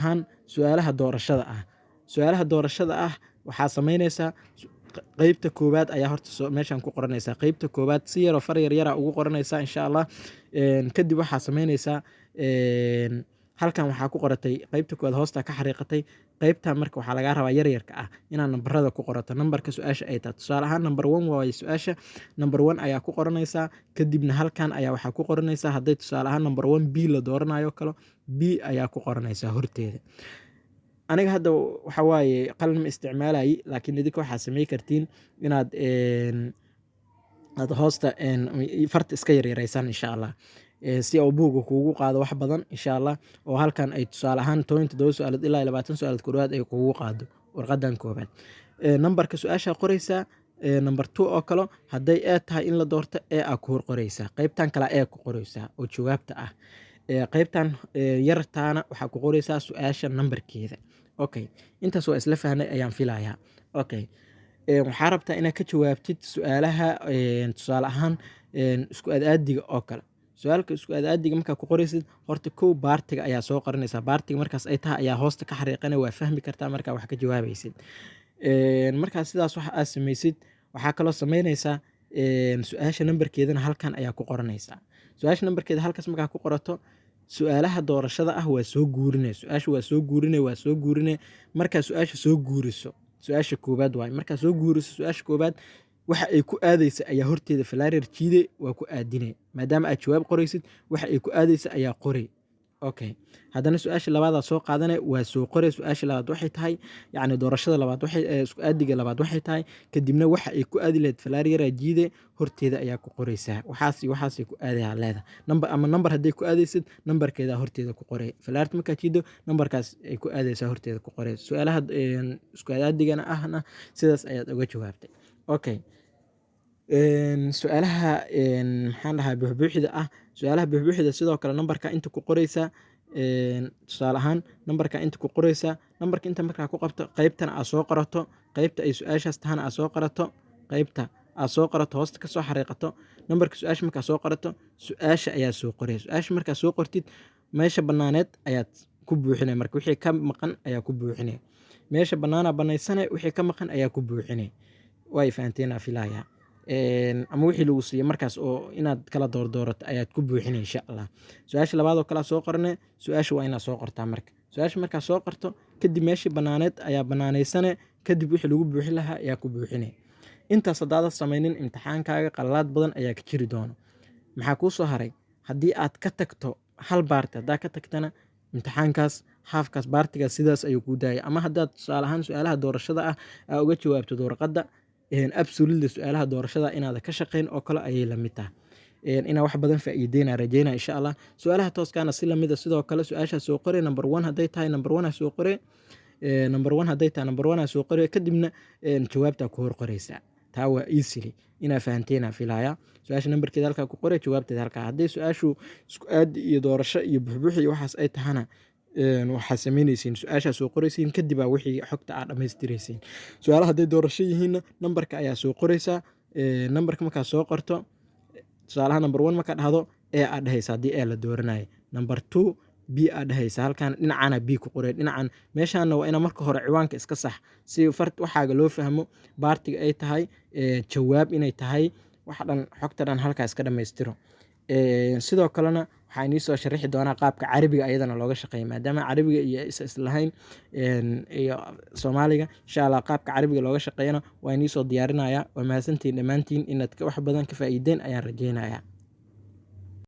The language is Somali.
ahaan su'aalaha doorashada ah. Su'aalaha doorashada ah waxaa samaynaysaa qeybta koowaad ayaa horta meeshan ku qoranaysaa. Qeybta koowaad si yar oo far yar yara ugu qoranaysaa insha Allah. Kadib waxaa samaynaysaa halkan waxaa ku qoratay qeybta koowaad hoosta ka xariiqatay. Qeybtan marka waxaa lagaa rabaa yaryarka ah inaad nambarada ku qorato nambarka su'aasha ay tahay. Tusaale ahaan number 1 waaye su'aasha. Number 1 ayaa ku qoranaysaa. Kadibna halkan ayaa waxaa ku qoranaysaa hadday tusaale ahaan number 1 B la dooranayo kalo B ayaa ku qoranaysaa horteeda. Aniga hadda waxa waaye qalin ma isticmaalay laakiin idinka waxaa sameey kartiin inaad aad hoosta farta iska yaryaraysan insha Allah. Si uu buugu kuugu qaado wax badan insha Allah oo halkan ay tusaale ahaan 17 su'aalood ilaa 20 su'aalood koowaad ay kuugu qaado warqadan koobaad. Nambarka su'aasha qoraysa number 2 oo kale hadday ay tahay in la doorto A ku hor qoraysa. Qaybtan kale A ku qoraysa oo jawaabta ah. Qaybtan yartaana waxaa ku qoraysaa su'aasha nambarkeeda. Okay, intaas waa isla fahnay ayaan filayaa. Okay, waxaa rabtaa inaad ka jawaabtid su'aalaha tusaale ahaan isku aadiga oo kale. Su'aalka isku aadiga markaa ku qoraysid horta kow baartiga ayaa soo qoranaysaa. Baartiga markaas ay tahay ayaa hoosta ka xariiqanay waa fahmi kartaa markaa wax ka jawaabaysid. Markaa sidaas waxa aad samaysid waxaa kaloo samaynaysaa su'aasha nambarkeedana halkan ayaa ku qoranaysaa. Su'aasha nambarkeeda halkaas markaa ku qorato su'aalaha doorashada ah waa soo guurinay. Su'aasha waa soo guurinay markaa su'aasha soo guuriso. Su'aasha koobaad waaye markaa soo guuriso su'aasha koobaad waxa ay ku aadaysa ayaa horteeda falaareer jiide waa ku aadinay. Maadaama aad jawaab qoraysid waxa ay ku aadaysa ayaa qoray. Okay, haddana su'aasha labaad soo qaadanay waa soo qoray. Su'aasha labaad waxay tahay yacni doorashada labaad waxay isku aadiga labaad waxay tahay kadibna waxa ay ku aadi lahayd falaareer jiide horteeda ayaa ku qoraysaa. Waxaas ku aadayaa leeda number ama number hadday ku aadaysid nambarkeeda horteeda ku qoray. Falaarta markaa jiido nambarkaas ay ku aadaysaa horteeda ku qoray. Su'aalaha isku aadigana ahna sidaas ayaad uga jawaabtay. Okay, su'aalaha maxaan dhahaa buuxbuuxida ah. Su'aalaha buuxbuuxida sidoo kale nambarka inta ku qoraysa. Tusaale ahaan nambarka inta ku qoraysa. Nambarka inta markaa ku qabto qaybtana aad soo qorato. Qaybta ay su'aashaas tahana aad soo qorato. Qaybta aad soo qorato hoosta ka soo xariiqato. Nambarka su'aasha markaa soo qorato su'aasha ayaa soo qoray. Su'aasha markaa soo qortid meesha banaaneed ayaad ku buuxinay. Marka wixii ka maqan ayaa ku buuxinay. Meesha banaana banaysanay wixii ka maqan ayaa ku buuxinay. Way fahanteen filaaya. Ama wixii lagu siiyay markaas oo inaad kala doorato ayaad ku buuxinay insha Allah. Su'aasha labaad oo kala soo qornay su'aasha waa inaad soo qortaa marka. Su'aasha markaa soo qorto kadib meeshii banaaneed ayaa banaanaysanay kadib wixii lagu buuxin lahaa ayaa ku buuxinay. Intaas haddaad samaynin imtixaankaaga qalad badan ayaa ka jiri doono. Maxaa kuu soo haray haddii aad ka tagto hal baarti haddaa ka tagtana imtixaankaas haafkaas baartigaas sidaas ayuu kuu daayay. Ama haddaad tusaale ahaan su'aalaha doorashada ah uga jawaabto warqadda absolutely su'aalaha doorashada inaad ka shaqeyn oo kale ayay la mid tahay. Inaa wax badan faa'iideynaa rajeynaa insha Allah. Su'aalaha tooskaana si la mid ah sidoo kale su'aasha soo qoray number 1 hadday tahay number 1 soo qoray. Number 1 hadday tahay number 1 soo qoray kadibna jawaabta ku hor qoraysaa. Taa waa easily inaa fahanteena filaaya. Su'aasha nambarkeeda halka ku qoray jawaabteeda halka. Hadday su'aashu isku aadi iyo doorasho iyo buuxbuux iyo waxaas ay tahana waxaa samaynaysiin su'aasha soo qoraysiin kadib wixii xogta aad dhamaystiraysiin. Su'aalaha hadday doorasho yihiin nambarka ayaa soo qoraysa. Nambarka markaa soo qorto tusaalaha number 1 markaa dhahdo aad dhahaysa haddii la dooranayo. Number 2 B aad dhahaysa halkan dhinacana B ku qoray. Dhinacan meeshaana waa ina marka hore ciwaanka iska sax si fart waxaaga loo fahmo baartiga ay tahay jawaab inay tahay wax dhan xogta dhan halkaas iska dhamaystiro. Sidoo kalena waxaa inii soo sharaxi doonaa qaabka Carabiga ayadana looga shaqeeyo maadaama Carabiga iyo islahayn iyo Soomaaliga insha Allah qaabka Carabiga looga shaqeeyana waa inii soo diyaarinayaa. Waa mahadsantiin dhammaantiin inaad wax badan ka faa'iideen ayaan rajeynayaa.